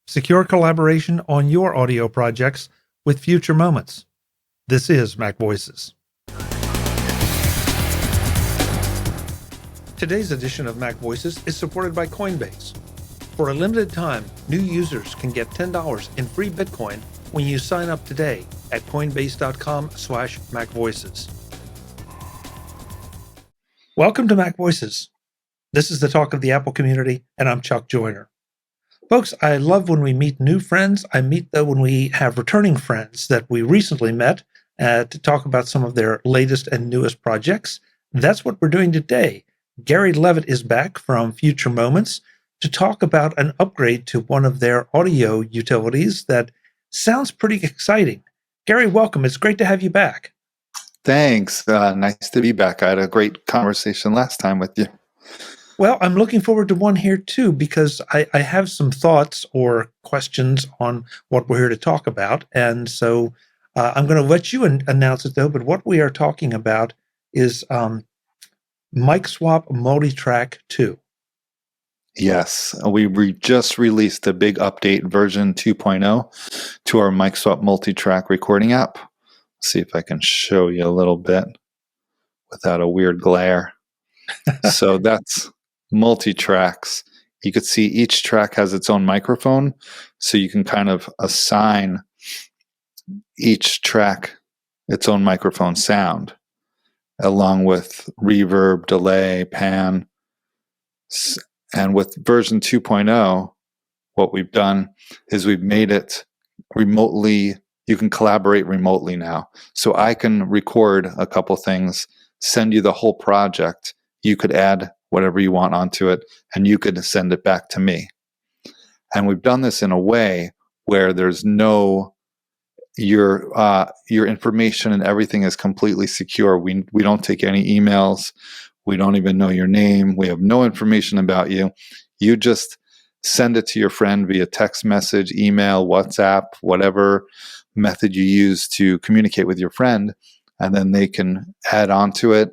Secure collaboration on your audio projects with future moments. This is MacVoices. Today's edition of MacVoices is supported by Coinbase. For a limited time, new users can get $10 in free Bitcoin when you sign up today at coinbase.com/MacVoices. Welcome to MacVoices. This is the talk of the Apple community, and I'm Chuck Joyner. Folks, I love when we meet new friends. I meet though when we have returning friends that we recently met to talk about some of their latest and newest projects. That's what we're doing today. Gary Levitt is back from Future Moments to talk about an upgrade to one of their audio utilities that sounds pretty exciting. Gary, welcome. It's great to have you back. Thanks. Nice to be back. I had a great conversation last time with you. Well, I'm looking forward to one here too, because I have some thoughts or questions on what we're here to talk about. And so I'm going to let you announce it though, but what we are talking about is MicSwap MultiTrack 2. Yes, we just released a big update, version 2.0, to our MicSwap MultiTrack recording app. Let's see if I can show you a little bit without a weird glare. So that's multi-tracks. You could see each track has its own microphone, so you can kind of assign each track its own microphone sound, along with reverb, delay, pan. And with version 2.0, what we've done is we've made it remotely. You can collaborate remotely now. So I can record a couple things, send you the whole project. You could add whatever you want onto it, and you could send it back to me. And we've done this in a way where there's no, your information and everything is completely secure. We don't take any emails. We don't even know your name. We have no information about you. You just send it to your friend via text message, email, WhatsApp, whatever method you use to communicate with your friend, and then they can add onto it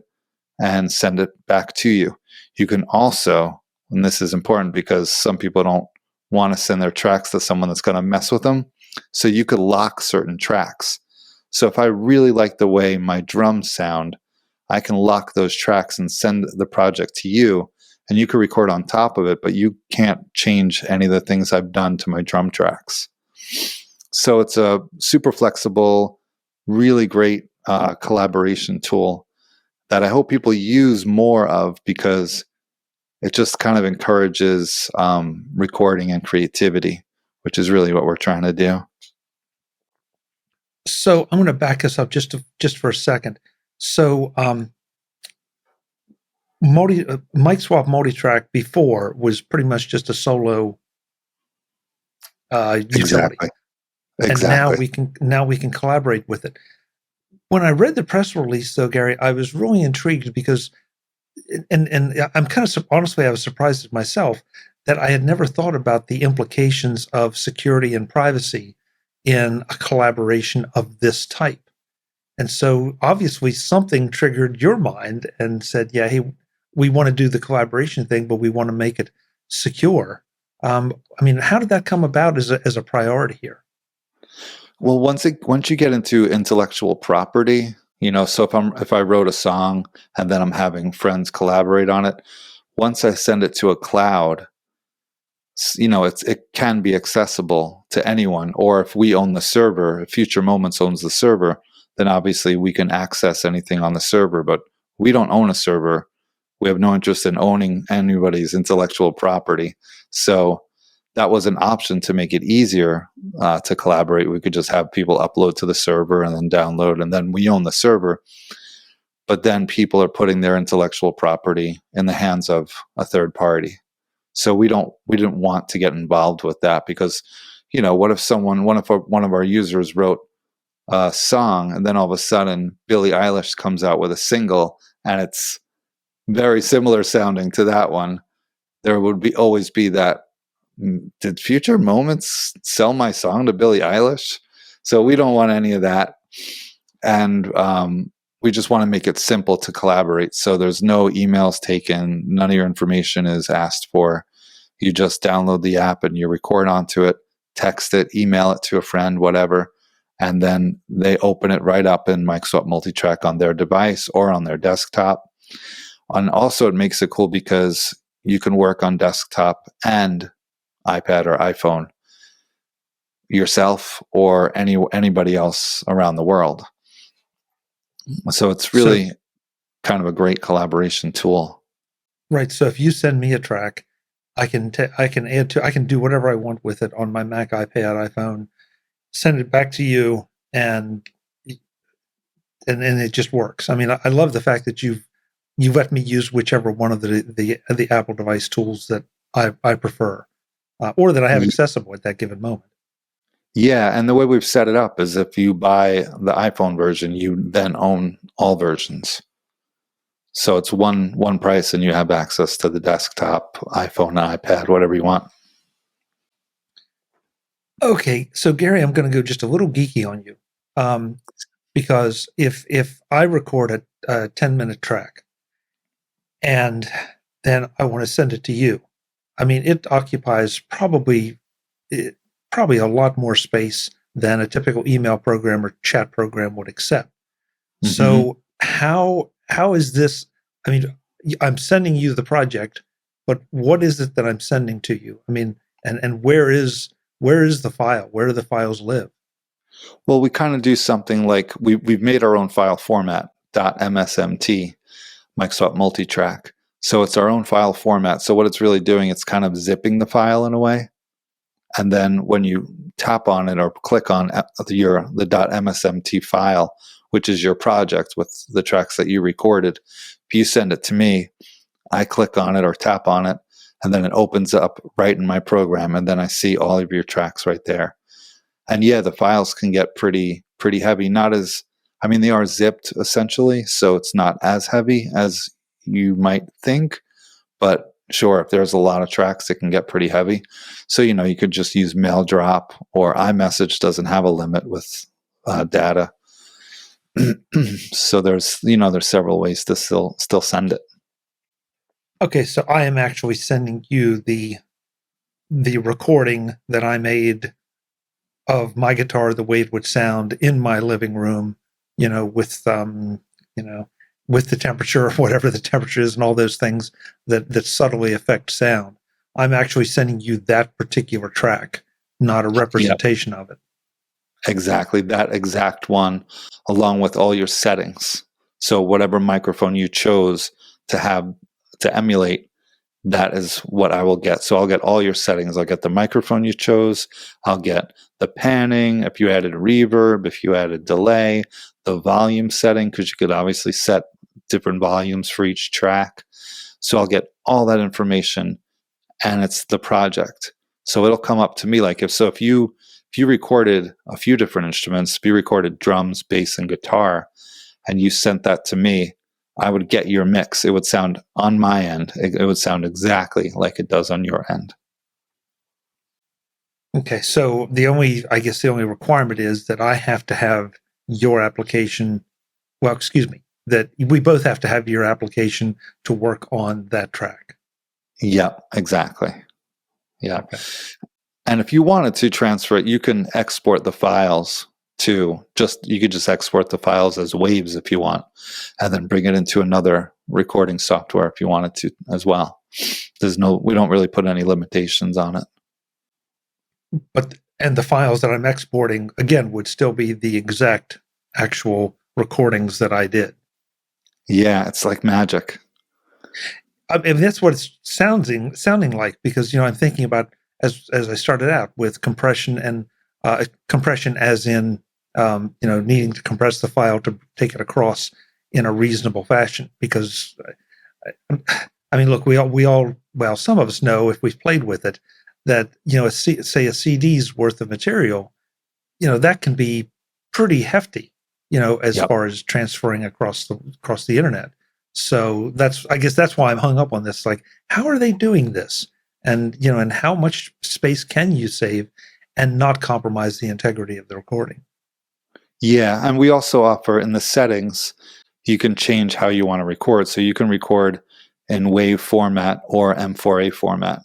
and send it back to you. You can also, and this is important because some people don't want to send their tracks to someone that's going to mess with them, so you could lock certain tracks. So if I really like the way my drums sound, I can lock those tracks and send the project to you, and you can record on top of it, but you can't change any of the things I've done to my drum tracks. So it's a super flexible, really great collaboration tool that I hope people use more of, because it just kind of encourages recording and creativity, which is really what we're trying to do. So I'm going to back this up just for a second. So MicSwap MultiTrack before was pretty much just a solo utility. Exactly. And now we can collaborate with it. When I read the press release, though, Gary, I was really intrigued because, and I'm kind of honestly, I was surprised at myself that I had never thought about the implications of security and privacy in a collaboration of this type. And so obviously something triggered your mind and said, yeah, hey, we want to do the collaboration thing, but we want to make it secure. I mean, how did that come about as a priority here? Well, once you get into intellectual property, so if I wrote a song and then I'm having friends collaborate on it, once I send it to a cloud, it can be accessible to anyone. Or if we own the server, if Future Moments owns the server, then obviously we can access anything on the server. But we don't own a server. We have no interest in owning anybody's intellectual property. So that was an option to make it easier to collaborate. We could just have people upload to the server and then download, and then we own the server. But then people are putting their intellectual property in the hands of a third party. So we didn't want to get involved with that, because, what if one of our users wrote a song and then all of a sudden Billie Eilish comes out with a single and it's very similar sounding to that one? There would always be that, did Future Moments sell my song to Billie Eilish? So we don't want any of that. And we just want to make it simple to collaborate. So there's no emails taken. None of your information is asked for. You just download the app and you record onto it. text it, email it to a friend, whatever, and then they open it right up in MicSwap MultiTrack on their device or on their desktop. And also it makes it cool because you can work on desktop and iPad or iPhone yourself or anybody else around the world. So it's really kind of a great collaboration tool. Right. So if you send me a track, I can do whatever I want with it on my Mac, iPad, iPhone, send it back to you, and it just works. I mean, I love the fact that you've let me use whichever one of the Apple device tools that I prefer, or that I have accessible at that given moment. Yeah, and the way we've set it up is if you buy the iPhone version, you then own all versions. So it's one price, and you have access to the desktop, iPhone, iPad, whatever you want. Okay, so Gary, I'm going to go just a little geeky on you, because if I record a 10-minute track, and then I want to send it to you, I mean, it occupies probably a lot more space than a typical email program or chat program would accept. Mm-hmm. So how is this? I mean, I'm sending you the project, but what is it that I'm sending to you? I mean, and where is the file? Where do the files live? Well, we kind of do something like we've made our own file format, .msmt, MicSwap MultiTrack. So it's our own file format. So what it's really doing, it's kind of zipping the file in a way. And then when you tap on it or click on the .msmt file, which is your project with the tracks that you recorded, if you send it to me, I click on it or tap on it, and then it opens up right in my program, and then I see all of your tracks right there. And yeah, the files can get pretty heavy. They are zipped essentially, so it's not as heavy as you might think, but sure, if there's a lot of tracks, it can get pretty heavy. So, you could just use mail drop, or iMessage doesn't have a limit with data. So there's several ways to still send it. Okay, so I am actually sending you the recording that I made of my guitar, the way it would sound in my living room, with the temperature or whatever the temperature is and all those things that subtly affect sound. I'm actually sending you that particular track, not a representation of it. Exactly, that exact one, along with all your settings. So whatever microphone you chose to emulate, that is what I will get. So I'll get all your settings. I'll get the microphone you chose. I'll get the panning, if you added reverb, if you added delay, the volume setting, because you could obviously set different volumes for each track. So I'll get all that information, and it's the project. So it'll come up to me like if you recorded a few different instruments, if you recorded drums, bass, and guitar, and you sent that to me, I would get your mix. It would sound on my end. It would sound exactly like it does on your end. Okay, so the only requirement is that I have to have your application. Well, excuse me, that we both have to have your application to work on that track. Yeah, exactly. Yeah. Okay. And if you wanted to transfer it, you can export the files too. You could just export the files as waves if you want, and then bring it into another recording software if you wanted to as well. We don't really put any limitations on it. And the files that I'm exporting, again, would still be the exact actual recordings that I did. Yeah, it's like magic. I mean, that's what it's sounding like, because I'm thinking about as I started out with compression and compression as in needing to compress the file to take it across in a reasonable fashion. Because I mean, look, we all some of us know, if we've played with it, that say a CD's worth of material, that can be pretty hefty, as far as transferring across the internet. So I guess that's why I'm hung up on this. Like, how are they doing this? And and how much space can you save and not compromise the integrity of the recording? Yeah, and we also offer in the settings, you can change how you want to record. So you can record in WAV format or M4A format.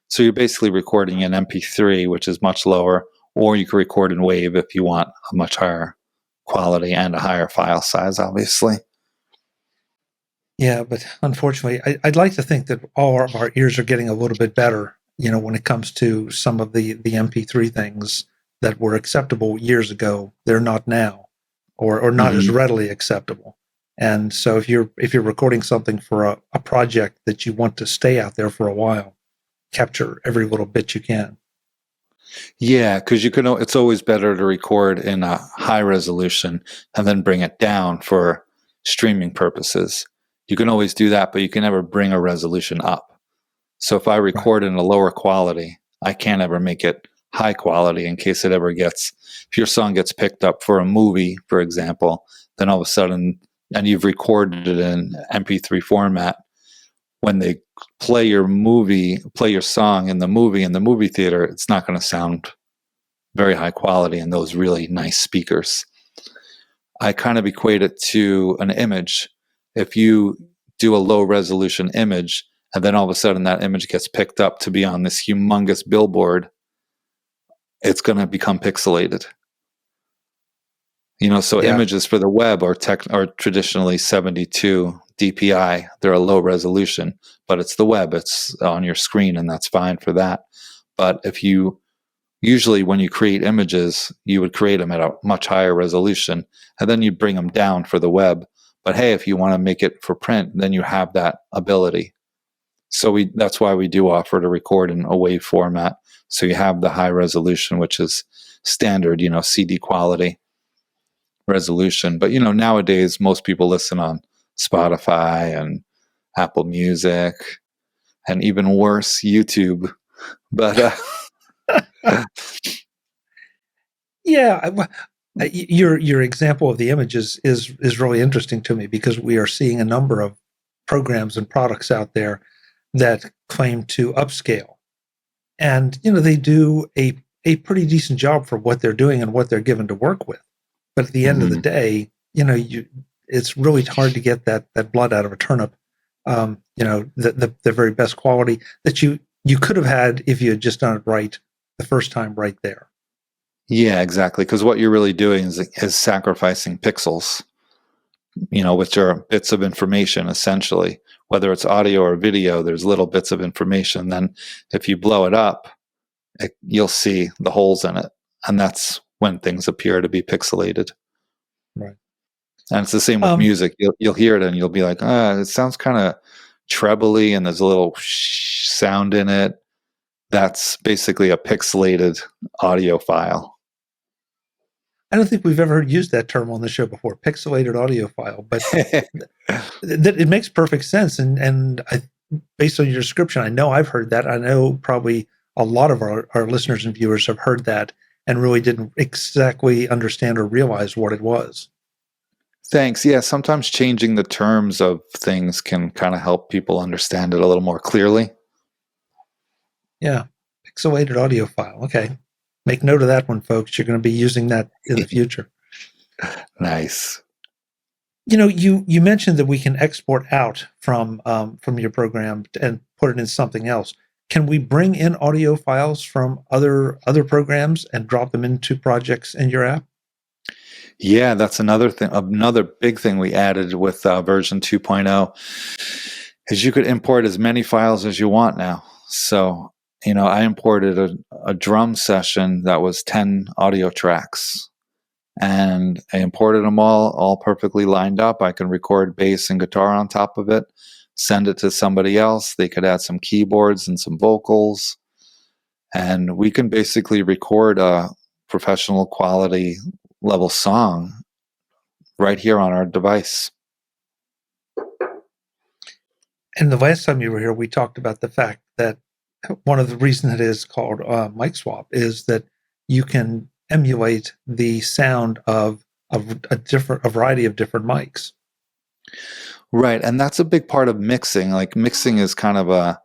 So you're basically recording in MP3, which is much lower, or you can record in WAV if you want a much higher quality and a higher file size, obviously. Yeah, but unfortunately, I'd like to think that all of our ears are getting a little bit better, when it comes to some of the MP3 things that were acceptable years ago. They're not now, or not as readily acceptable. And so if you're recording something for a project that you want to stay out there for a while, capture every little bit you can. Yeah, because it's always better to record in a high resolution and then bring it down for streaming purposes. You can always do that, but you can never bring a resolution up. So if I record in a lower quality, I can't ever make it high quality in case if your song gets picked up for a movie, for example, then all of a sudden, and you've recorded it in MP3 format, when they play your song in the movie theater, it's not going to sound very high quality in those really nice speakers. I kind of equate it to an image. If you do a low resolution image, and then all of a sudden that image gets picked up to be on this humongous billboard, it's going to become pixelated. So images for the web are traditionally 72 DPI. They're a low resolution, but it's the web. It's on your screen, and that's fine for that. But usually when you create images, you would create them at a much higher resolution, and then you bring them down for the web. But hey, if you want to make it for print, then you have that ability. So that's why we do offer to record in a WAV format. So you have the high resolution, which is standard, CD quality resolution. But, nowadays, most people listen on Spotify and Apple Music, and even worse, YouTube. But yeah, your example of the images is really interesting to me, because we are seeing a number of programs and products out there that claim to upscale, and they do a pretty decent job for what they're doing and what they're given to work with. But at the end of the day, it's really hard to get that blood out of a turnip. The very best quality that you could have had if you had just done it right the first time right there. Yeah, exactly. Because what you're really doing is sacrificing pixels, which are bits of information, essentially. Whether it's audio or video, there's little bits of information. Then if you blow it up, you'll see the holes in it. And that's when things appear to be pixelated. Right. And it's the same with music. You'll hear it and you'll be like, it sounds kind of trebly and there's a little sound in it. That's basically a pixelated audio file. I don't think we've ever used that term on the show before, pixelated audio file, but it makes perfect sense. And based on your description, I know I've heard that. I know probably a lot of our listeners and viewers have heard that and really didn't exactly understand or realize what it was. Thanks. Yeah, sometimes changing the terms of things can kind of help people understand it a little more clearly. Yeah, pixelated audio file. Okay. Make note of that one, folks. You're going to be using that in the future. Nice. You mentioned that we can export out from your program and put it in something else. Can we bring in audio files from other programs and drop them into projects in your app? Yeah, that's another thing. Another big thing we added with version 2.0 is you could import as many files as you want now. So, I imported a drum session that was 10 audio tracks, and I imported them all perfectly lined up. I can record bass and guitar on top of it, send it to somebody else. They could add some keyboards and some vocals, and we can basically record a professional quality level song right here on our device. And the last time you were here, we talked about the fact that one of the reasons it is called MicSwap is that you can emulate the sound of a variety of different mics. Right, and that's a big part of mixing. Like, mixing is kind of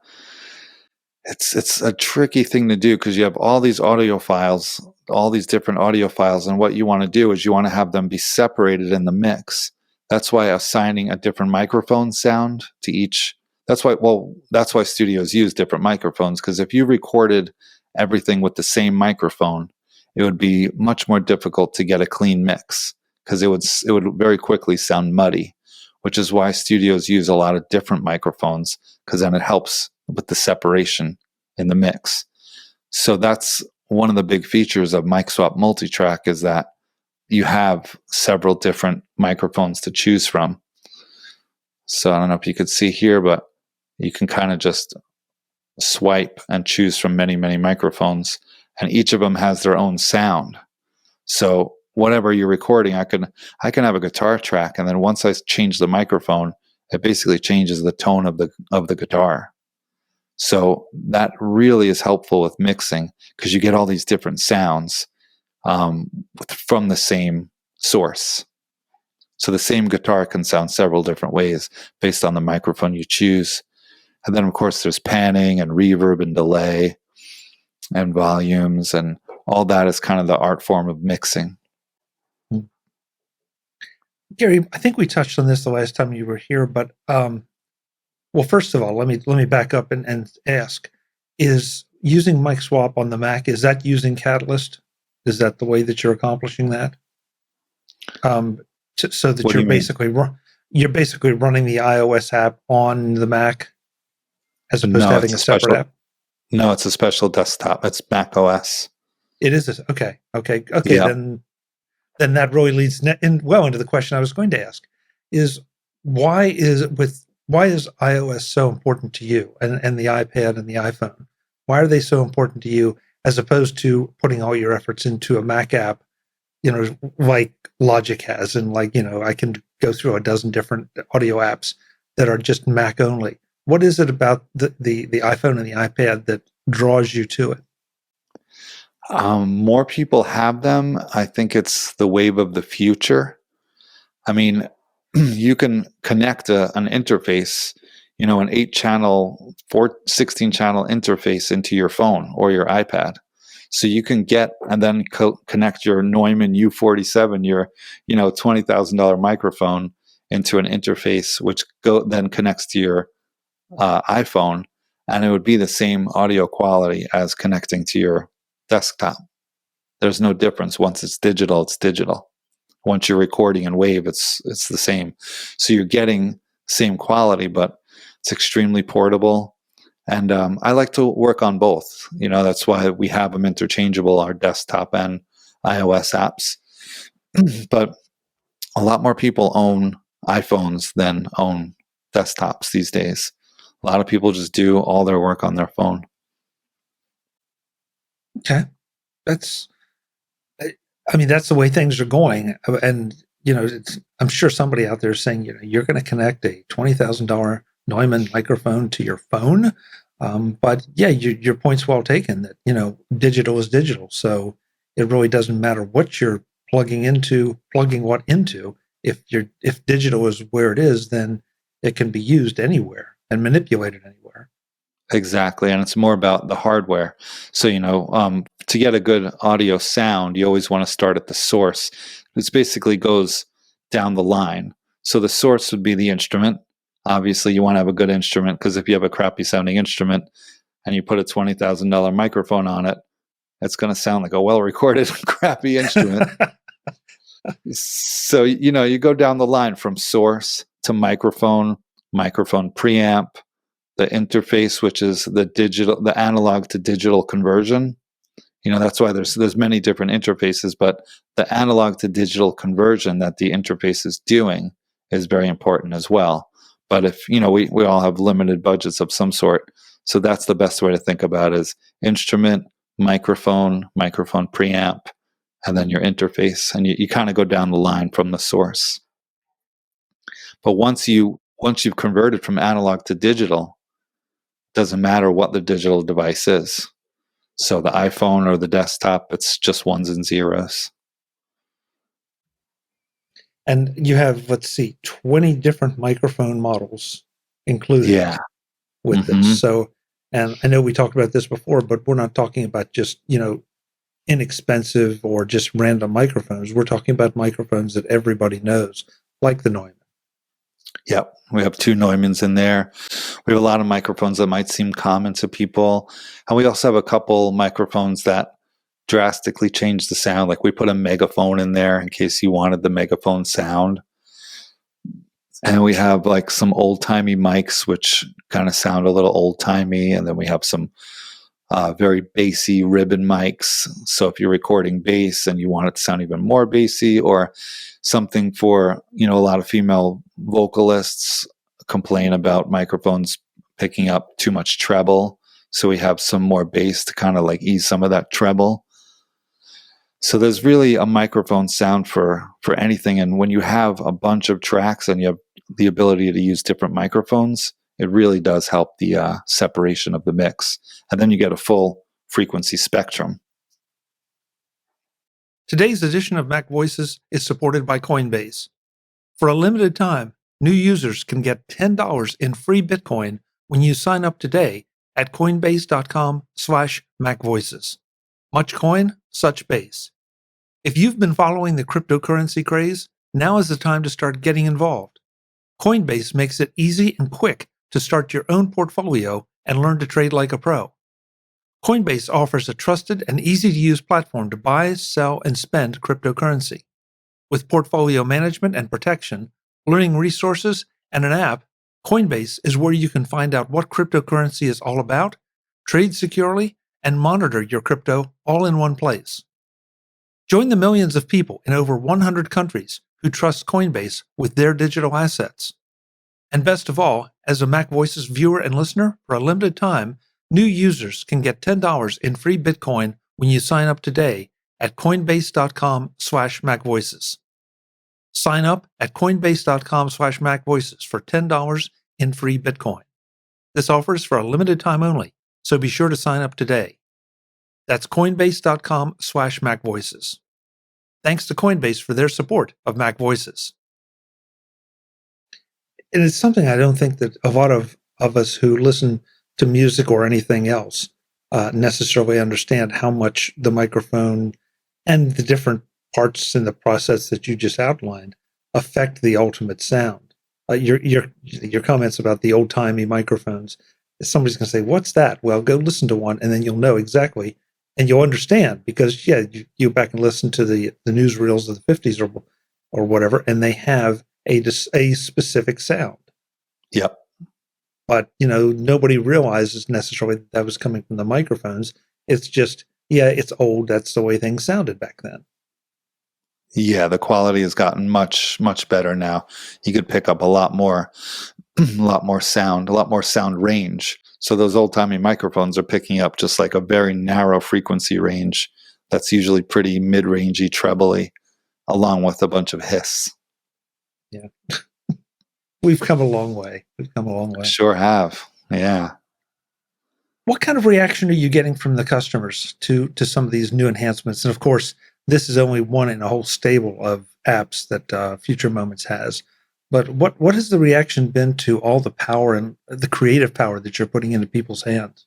it's a tricky thing to do because you have all these audio files, all these different audio files, and what you want to do is you want to have them be separated in the mix. That's why assigning a different microphone sound to each, That's why studios use different microphones, because if you recorded everything with the same microphone, it would be much more difficult to get a clean mix, because it would very quickly sound muddy, which is why studios use a lot of different microphones, because then it helps with the separation in the mix. So that's one of the big features of MicSwap MultiTrack, is that you have several different microphones to choose from. So I don't know if you could see here, but you can kind of just swipe and choose from many, many microphones, and each of them has their own sound. So whatever you're recording, I can have a guitar track, and then once I change the microphone, it basically changes the tone of the guitar. So that really is helpful with mixing, because you get all these different sounds from the same source. So the same guitar can sound several different ways based on the microphone you choose. And then, of course, there's panning and reverb and delay and volumes, and all that is kind of the art form of mixing. Gary, I think we touched on this the last time you were here, but well, first of all, let me back up and ask: is using MicSwap on the Mac, is that using Catalyst? Is that the way that you're accomplishing that? So that you're basically running the iOS app on the Mac, as opposed to having a separate app. No, it's a special desktop. It's Mac OS. It is. Okay. Yeah. Then that really leads into the question I was going to ask: is why is iOS so important to you, and the iPad and the iPhone? Why are they so important to you, as opposed to putting all your efforts into a Mac app, like Logic has, and I can go through a dozen different audio apps that are just Mac only? What is it about the iPhone and the iPad that draws you to it? More people have them. I think it's the wave of the future. I mean, you can connect an interface, an 8-channel, 16-channel interface into your phone or your iPad. So you can get and then connect your Neumann U47, your $20,000 microphone, into an interface, which then connects to your iPhone, and it would be the same audio quality as connecting to your desktop. There's no difference. Once it's digital, it's digital. Once you're recording in WAV, it's the same. So you're getting same quality, but it's extremely portable. And I like to work on both. That's why we have them interchangeable, our desktop and iOS apps. But a lot more people own iPhones than own desktops these days. A lot of people just do all their work on their phone. Okay. That's the way things are going. And, I'm sure somebody out there is saying, you're going to connect a $20,000 Neumann microphone to your phone. But yeah, your point's well taken that, digital is digital. So it really doesn't matter what you're plugging what into. If digital is where it is, then it can be used anywhere and manipulated anywhere. Exactly. And it's more about the hardware. So, to get a good audio sound, you always want to start at the source. This basically goes down the line. So the source would be the instrument. Obviously, you want to have a good instrument, because if you have a crappy sounding instrument and you put a $20,000 microphone on it, it's going to sound like a well-recorded crappy instrument. So, you go down the line from source to microphone preamp, the interface, which is the analog to digital conversion. That's why there's many different interfaces, but the analog to digital conversion that the interface is doing is very important as well. But if, we all have limited budgets of some sort. So that's the best way to think about it, is instrument, microphone preamp, and then your interface. And you kind of go down the line from the source. But once you've converted from analog to digital, doesn't matter what the digital device is. So the iPhone or the desktop, it's just ones and zeros. And you have, 20 different microphone models included with this. So, and I know we talked about this before, but we're not talking about just, inexpensive or just random microphones. We're talking about microphones that everybody knows, like the Neumann. Yep, we have 2 Neumanns in there. We have a lot of microphones that might seem common to people. And we also have a couple microphones that drastically change the sound. Like we put a megaphone in there in case you wanted the megaphone sound. And we have like some old-timey mics, which kind of sound a little old-timey. And then we have some very bassy ribbon mics. So if you're recording bass and you want it to sound even more bassy, or something for, a lot of female vocalists complain about microphones picking up too much treble. So we have some more bass to kind of like ease some of that treble. So there's really a microphone sound for anything. And when you have a bunch of tracks and you have the ability to use different microphones, it really does help the separation of the mix. And then you get a full frequency spectrum. Today's edition of MacVoices is supported by Coinbase. For a limited time, new users can get $10 in free Bitcoin when you sign up today at coinbase.com/MacVoices. Much coin, such base. If you've been following the cryptocurrency craze, now is the time to start getting involved. Coinbase makes it easy and quick to start your own portfolio and learn to trade like a pro. Coinbase offers a trusted and easy-to-use platform to buy, sell, and spend cryptocurrency. With portfolio management and protection, learning resources, and an app, Coinbase is where you can find out what cryptocurrency is all about, trade securely, and monitor your crypto all in one place. Join the millions of people in over 100 countries who trust Coinbase with their digital assets. And best of all, as a MacVoices viewer and listener, for a limited time, new users can get $10 in free Bitcoin when you sign up today at coinbase.com/MacVoices. Sign up at coinbase.com/MacVoices for $10 in free Bitcoin. This offer is for a limited time only, so be sure to sign up today. That's coinbase.com/MacVoices. Thanks to Coinbase for their support of MacVoices. And it's something I don't think that a lot of us who listen to music or anything else necessarily understand how much the microphone and the different parts in the process that you just outlined affect the ultimate sound. Your comments about the old-timey microphones, somebody's going to say, what's that? Well, go listen to one, and then you'll know exactly, and you'll understand, because, you go back and listen to the newsreels of the 50s or whatever, and they have a specific sound. Yep. But, nobody realizes necessarily that was coming from the microphones. It's just, it's old. That's the way things sounded back then. Yeah, the quality has gotten much, much better now. You could pick up a lot more sound range. So those old-timey microphones are picking up just like a very narrow frequency range that's usually pretty mid-rangey, trebly, along with a bunch of hiss. Yeah. We've come a long way. Sure have. Yeah. What kind of reaction are you getting from the customers to some of these new enhancements? And of course, this is only one in a whole stable of apps that Future Moments has. But what has the reaction been to all the power and the creative power that you're putting into people's hands?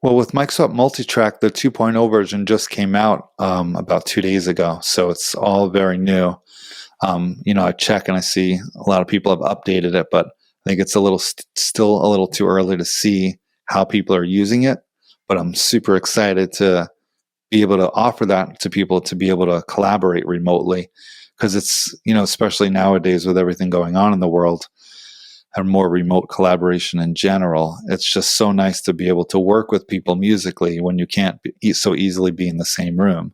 Well, with MicSwap MultiTrack, the 2.0 version just came out about 2 days ago. So it's all very new. I check and I see a lot of people have updated it, but I think it's still a little too early to see how people are using it. But I'm super excited to be able to offer that to people to be able to collaborate remotely, because it's, especially nowadays with everything going on in the world and more remote collaboration in general, it's just so nice to be able to work with people musically when you can't so easily be in the same room.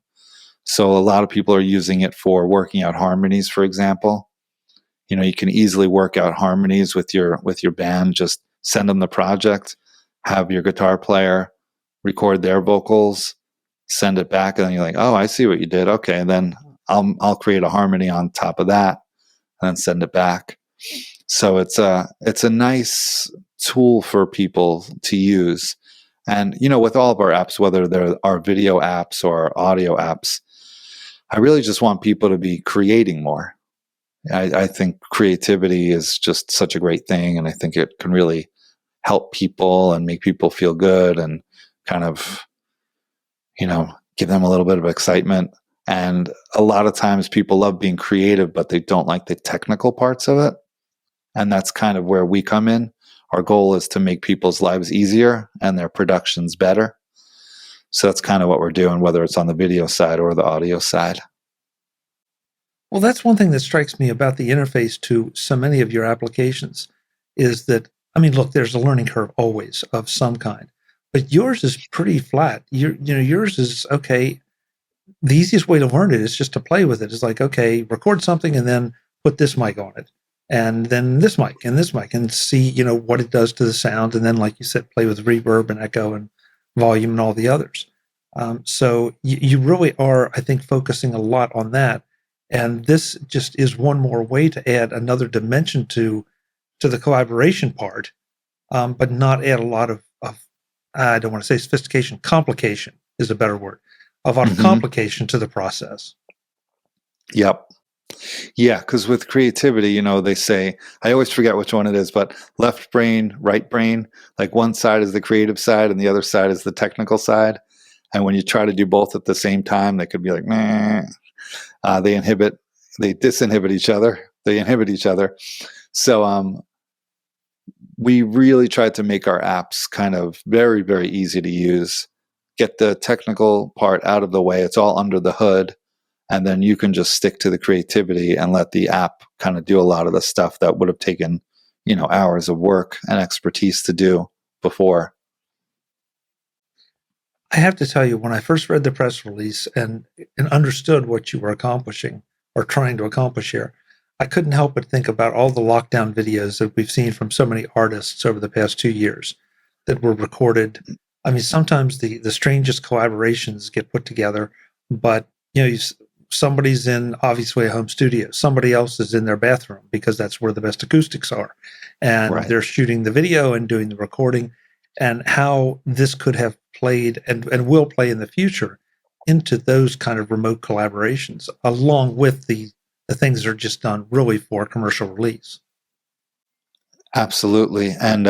So a lot of people are using it for working out harmonies, for example. You can easily work out harmonies with your band. Just send them the project, have your guitar player record their vocals, send it back, and then you're like, oh, I see what you did. Okay, and then I'll create a harmony on top of that, and then send it back. So it's a nice tool for people to use. And with all of our apps, whether they're our video apps or audio apps, I really just want people to be creating more. I think creativity is just such a great thing, and I think it can really help people and make people feel good and kind of, give them a little bit of excitement. And a lot of times people love being creative, but they don't like the technical parts of it. And that's kind of where we come in. Our goal is to make people's lives easier and their productions better. So that's kind of what we're doing, whether it's on the video side or the audio side. Well, that's one thing that strikes me about the interface to so many of your applications is that, I mean, look, there's a learning curve always of some kind, but yours is pretty flat. Yours is, okay, the easiest way to learn it is just to play with it. It's like, okay, record something and then put this mic on it, and then this mic and see, what it does to the sound. And then, like you said, play with reverb and echo and volume and all the others. So you really are, I think, focusing a lot on that. And this just is one more way to add another dimension to the collaboration part, but not add a lot of I don't want to say sophistication, complication is a better word, a lot of complication to the process. Yep. Yeah, because with creativity, they say, I always forget which one it is, but left brain, right brain, like one side is the creative side and the other side is the technical side. And when you try to do both at the same time, they could be like, meh. They disinhibit each other. They inhibit each other. So we really tried to make our apps kind of very, very easy to use, get the technical part out of the way. It's all under the hood. And then you can just stick to the creativity and let the app kind of do a lot of the stuff that would have taken, hours of work and expertise to do before. I have to tell you, when I first read the press release and understood what you were accomplishing or trying to accomplish here, I couldn't help but think about all the lockdown videos that we've seen from so many artists over the past 2 years that were recorded. I mean, sometimes the strangest collaborations get put together, but somebody's in obviously a home studio, somebody else is in their bathroom because that's where the best acoustics are, and They're shooting the video and doing the recording. And how this could have played and will play in the future into those kind of remote collaborations, along with the things that are just done really for commercial release. Absolutely. And,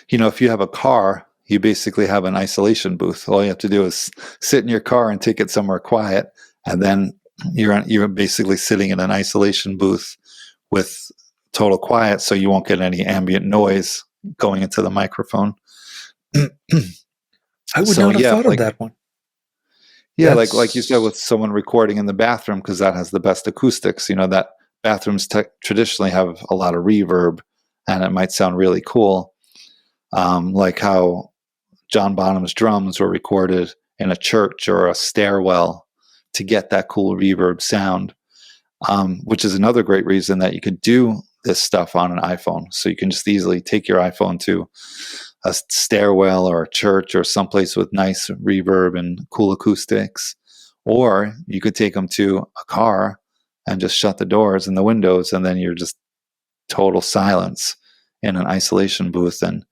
if you have a car, you basically have an isolation booth. All you have to do is sit in your car and take it somewhere quiet. And then you're basically sitting in an isolation booth with total quiet, so you won't get any ambient noise going into the microphone. I would not have thought of that one. Yeah, like you said, with someone recording in the bathroom, because that has the best acoustics. That bathrooms traditionally have a lot of reverb, and it might sound really cool. Like how John Bonham's drums were recorded in a church or a stairwell to get that cool reverb sound, which is another great reason that you could do this stuff on an iPhone. So you can just easily take your iPhone to a stairwell or a church or someplace with nice reverb and cool acoustics. Or you could take them to a car and just shut the doors and the windows, and then you're just total silence in an isolation booth, and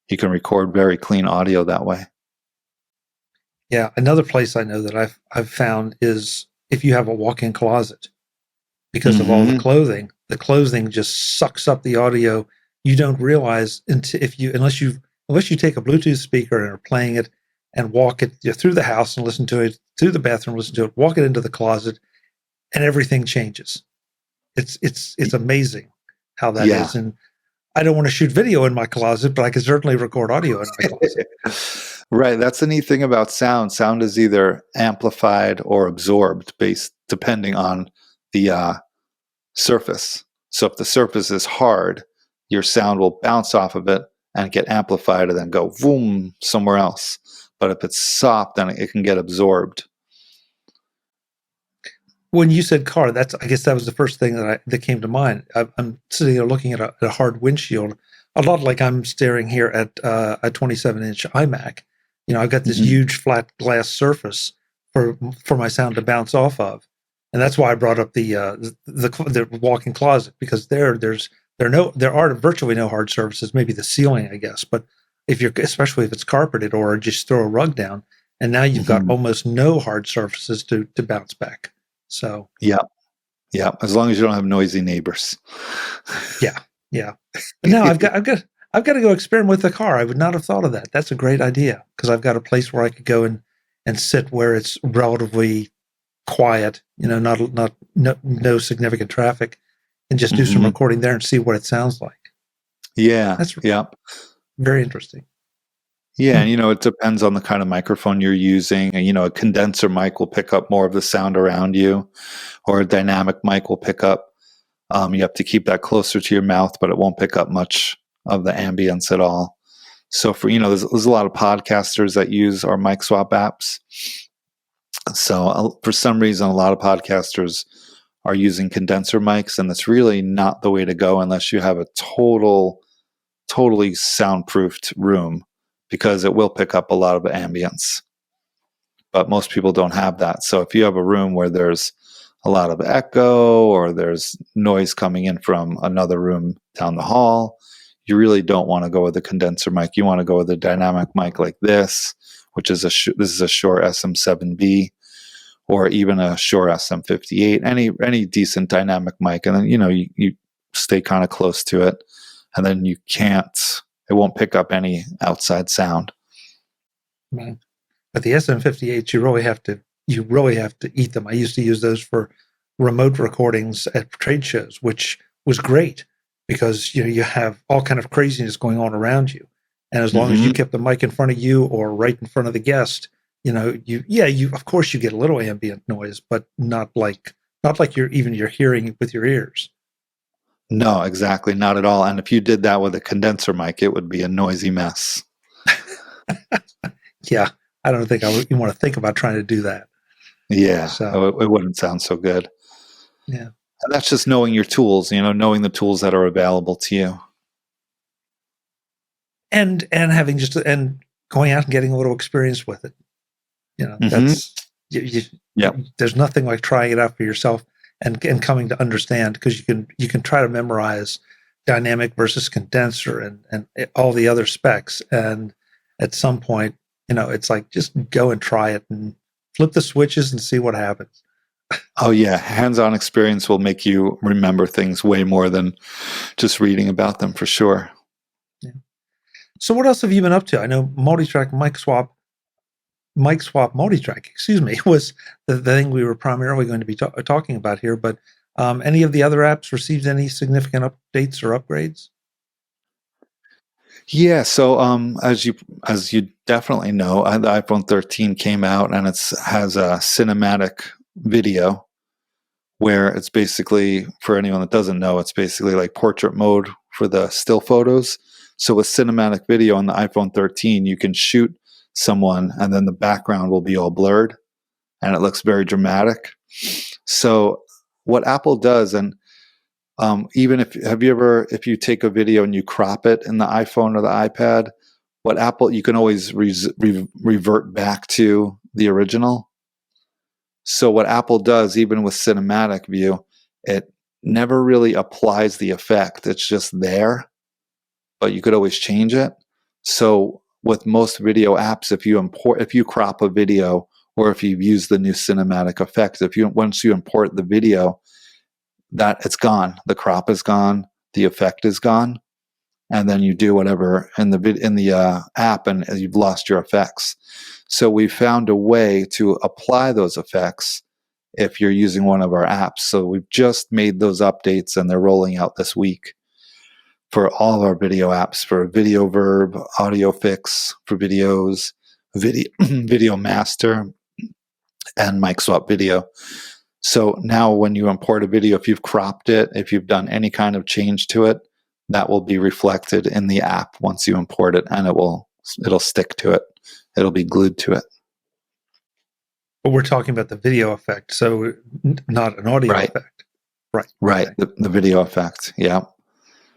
you can record very clean audio that way. Yeah, another place I know that I've found is if you have a walk-in closet, because of all the clothing just sucks up the audio. You don't realize unless you take a Bluetooth speaker and are playing it and walk it through the house and listen to it, through the bathroom, listen to it, walk it into the closet, and everything changes. It's amazing how that is. And I don't want to shoot video in my closet, but I can certainly record audio in my closet. Right. That's the neat thing about sound. Sound is either amplified or absorbed depending on the surface. So if the surface is hard, your sound will bounce off of it and get amplified and then go boom somewhere else. But if it's soft, then it can get absorbed. When you said car, I guess that was the first thing that came to mind. I'm sitting there looking at a hard windshield, a lot like I'm staring here at a 27-inch iMac. I've got this huge flat glass surface for my sound to bounce off of, and that's why I brought up the walk-in closet, because there are virtually no hard surfaces. Maybe the ceiling, I guess, but especially if it's carpeted or just throw a rug down, and now you've got almost no hard surfaces to bounce back. So yeah, as long as you don't have noisy neighbors. Yeah. But now I've got to go experiment with the car. I would not have thought of that. That's a great idea, because I've got a place where I could go and sit where it's relatively quiet. No significant traffic, and just do some recording there and see what it sounds like. Yeah. That's very interesting. Yeah, and it depends on the kind of microphone you're using. And, a condenser mic will pick up more of the sound around you, or a dynamic mic will pick up. You have to keep that closer to your mouth, but it won't pick up much of the ambience at all. So for there's a lot of podcasters that use our MicSwap apps. So for some reason, a lot of podcasters are using condenser mics, and that's really not the way to go unless you have a totally soundproofed room, because it will pick up a lot of ambience. But most people don't have that. So if you have a room where there's a lot of echo, or there's noise coming in from another room down the hall, you really don't want to go with a condenser mic. You want to go with a dynamic mic like this, which is this is a Shure SM7B, or even a Shure SM58. Any decent dynamic mic, and then you stay kind of close to it, and then it won't pick up any outside sound. Right. But the SM58, you really have to eat them. I used to use those for remote recordings at trade shows, which was great because you have all kind of craziness going on around you, and as long as you kept the mic in front of you or right in front of the guest, you of course you get a little ambient noise, but not like you're hearing with your ears. No, exactly, not at all. And if you did that with a condenser mic, it would be a noisy mess. Yeah, I don't think I would want to think about trying to do that. Yeah, so it wouldn't sound so good. Yeah, and that's just knowing your tools. Knowing the tools that are available to you, and having and going out and getting a little experience with it. That's there's nothing like trying it out for yourself and coming to understand, because you can try to memorize dynamic versus condenser and all the other specs, and at some point it's like just go and try it and flip the switches and see what happens. Oh yeah, hands-on experience will make you remember things way more than just reading about them, for sure. Yeah. So what else have you been up to? I know MultiTrack MicSwap MultiTrack, was the thing we were primarily going to be talking about here. But any of the other apps received any significant updates or upgrades? Yeah, so as you definitely know, the iPhone 13 came out, and it has a cinematic video, where it's basically, for anyone that doesn't know, it's basically like portrait mode for the still photos. So with cinematic video on the iPhone 13, you can shoot someone and then the background will be all blurred and it looks very dramatic. So what Apple does, and even if you take a video and you crop it in the iPhone or the iPad, you can always revert back to the original. So what Apple does, even with cinematic view, it never really applies the effect. It's just there, but you could always change it. So with most video apps, if you crop a video, or if you use the new cinematic effect, once you import the video, that it's gone. The crop is gone, the effect is gone, and then you do whatever in the app, and you've lost your effects. So we found a way to apply those effects if you're using one of our apps. So we've just made those updates, and they're rolling out this week for all of our video apps, for Video Verb, Audio Fix for videos, Video Master, and MicSwap Video. So now when you import a video, if you've cropped it, if you've done any kind of change to it, that will be reflected in the app once you import it, and it'll stick to it. It'll be glued to it. But we're talking about the video effect, so not an audio effect. Right. Okay. The video effect. Yeah.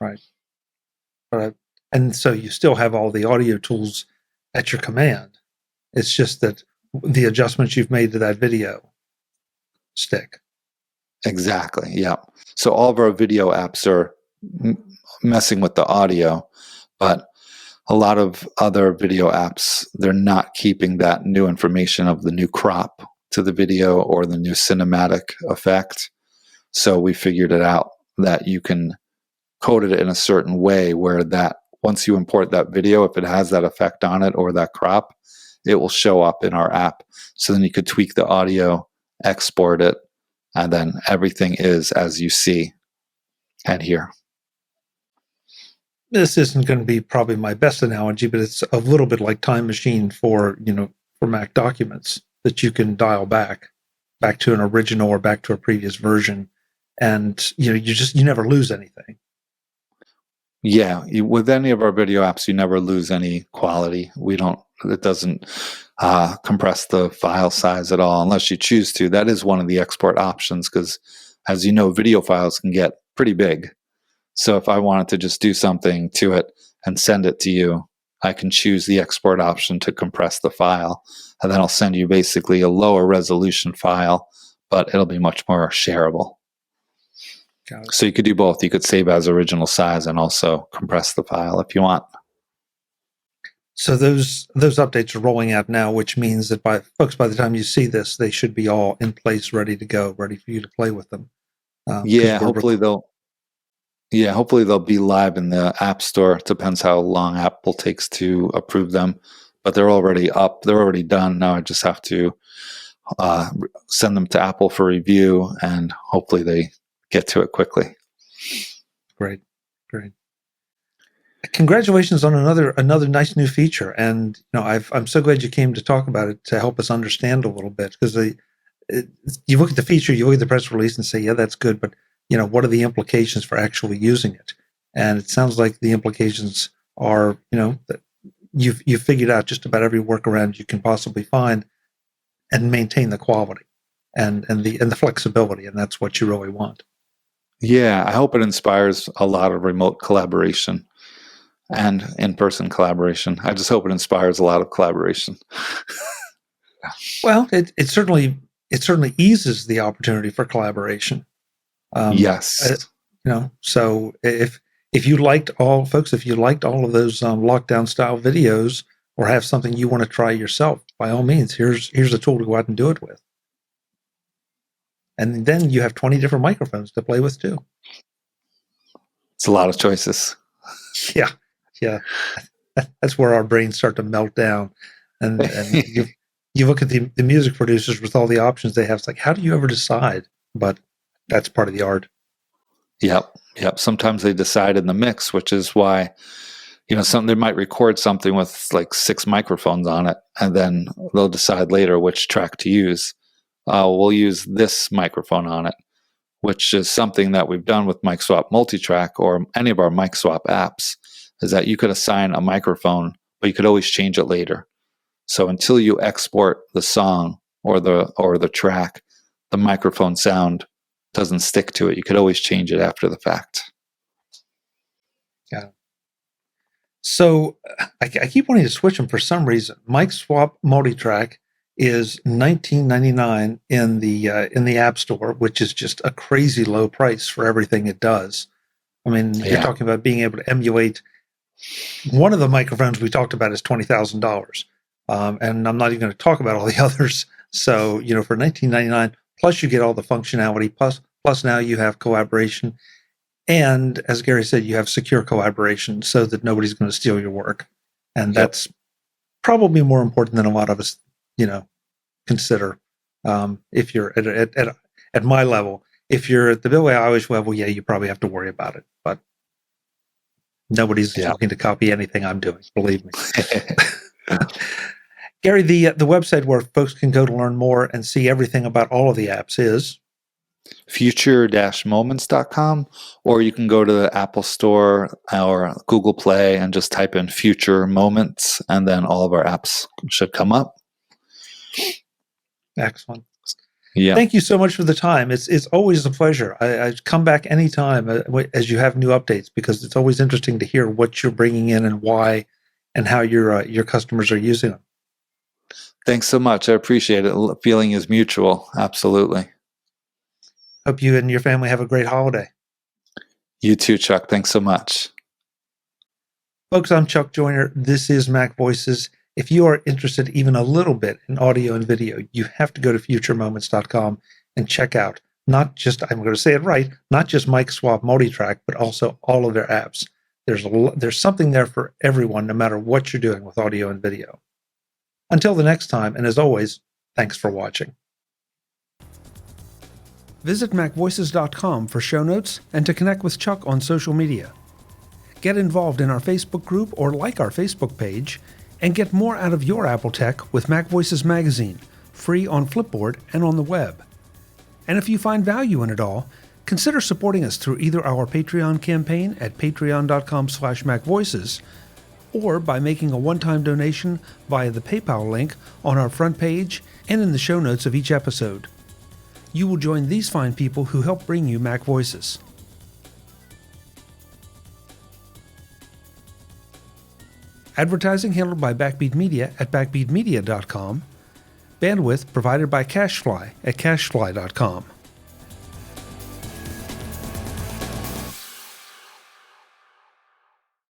Right. And so you still have all the audio tools at your command. It's just that the adjustments you've made to that video stick. Exactly. Yeah. So all of our video apps are messing with the audio, but a lot of other video apps, they're not keeping that new information of the new crop to the video or the new cinematic effect. So we figured it out that you can code it in a certain way where that once you import that video, if it has that effect on it or that crop, it will show up in our app. So then you could tweak the audio, export it, and then everything is as you see. had here. This isn't going to be probably my best analogy, but it's a little bit like Time Machine for Mac documents that you can dial back to an original or back to a previous version, and you never lose anything. Yeah, with any of our video apps, you never lose any quality. It doesn't compress the file size at all unless you choose to. That is one of the export options because, as you know, video files can get pretty big. So if I wanted to just do something to it and send it to you, I can choose the export option to compress the file, and then I'll send you basically a lower resolution file, but it'll be much more shareable. So you could do both. You could save as original size and also compress the file if you want. So those updates are rolling out now, which means that by the time you see this, they should be all in place, ready to go, ready for you to play with them. Hopefully they'll be live in the App Store. It depends how long Apple takes to approve them, but they're already up. They're already done. Now I just have to send them to Apple for review, and hopefully they get to it quickly. Great. Congratulations on another nice new feature, and I'm so glad you came to talk about it to help us understand a little bit, because you look at the feature, you look at the press release, and say, yeah, that's good, but what are the implications for actually using it? And it sounds like the implications are that you've figured out just about every workaround you can possibly find and maintain the quality and the flexibility, and that's what you really want. Yeah, I hope it inspires a lot of remote collaboration and in-person collaboration. I just hope it inspires a lot of collaboration. Well, it certainly eases the opportunity for collaboration. Yes. So if you liked all of those lockdown style videos, or have something you want to try yourself, by all means, here's a tool to go out and do it with. And then you have 20 different microphones to play with too. It's a lot of choices. Yeah. That's where our brains start to melt down. And you look at the music producers with all the options they have. It's like, how do you ever decide? But that's part of the art. Yep. Sometimes they decide in the mix, which is why, they might record something with like 6 microphones on it, and then they'll decide later which track to use. We'll use this microphone on it, which is something that we've done with MicSwap MultiTrack or any of our MicSwap apps, is that you could assign a microphone, but you could always change it later. So until you export the song or the track, the microphone sound doesn't stick to it. You could always change it after the fact. Yeah. So I keep wanting to switch them for some reason. MicSwap MultiTrack is $19.99 in the App Store, which is just a crazy low price for everything it does. I mean, You're talking about being able to emulate. One of the microphones we talked about is $20,000, and I'm not even going to talk about all the others. So for $19.99, plus you get all the functionality, plus now you have collaboration. And as Gary said, you have secure collaboration so that nobody's going to steal your work. And that's probably more important than a lot of us, consider. If you're at my level, if you're at the Billie Eilish level, you probably have to worry about it. But nobody's looking to copy anything I'm doing, believe me. Gary, the website where folks can go to learn more and see everything about all of the apps is future-moments.com, or you can go to the Apple Store or Google Play and just type in Future Moments, and then all of our apps should come up. Excellent. Yeah. Thank you so much for the time. It's always a pleasure. I come back anytime as you have new updates, because it's always interesting to hear what you're bringing in and why, and how your customers are using them. Thanks so much. I appreciate it. The feeling is mutual. Absolutely. Hope you and your family have a great holiday. You too, Chuck. Thanks so much. Folks, I'm Chuck Joyner. This is MacVoices. If you are interested even a little bit in audio and video, you have to go to futuremoments.com and check out not just, I'm going to say it right, not just MicSwap MultiTrack, but also all of their apps. There's something there for everyone, no matter what you're doing with audio and video. Until the next time, and as always, thanks for watching. Visit MacVoices.com for show notes and to connect with Chuck on social media. Get involved in our Facebook group or like our Facebook page, and get more out of your Apple tech with MacVoices Magazine, free on Flipboard and on the web. And if you find value in it all, consider supporting us through either our Patreon campaign at patreon.com/MacVoices or by making a one-time donation via the PayPal link on our front page and in the show notes of each episode. You will join these fine people who help bring you Mac Voices. Advertising handled by Backbeat Media at backbeatmedia.com. Bandwidth provided by CacheFly at cachefly.com.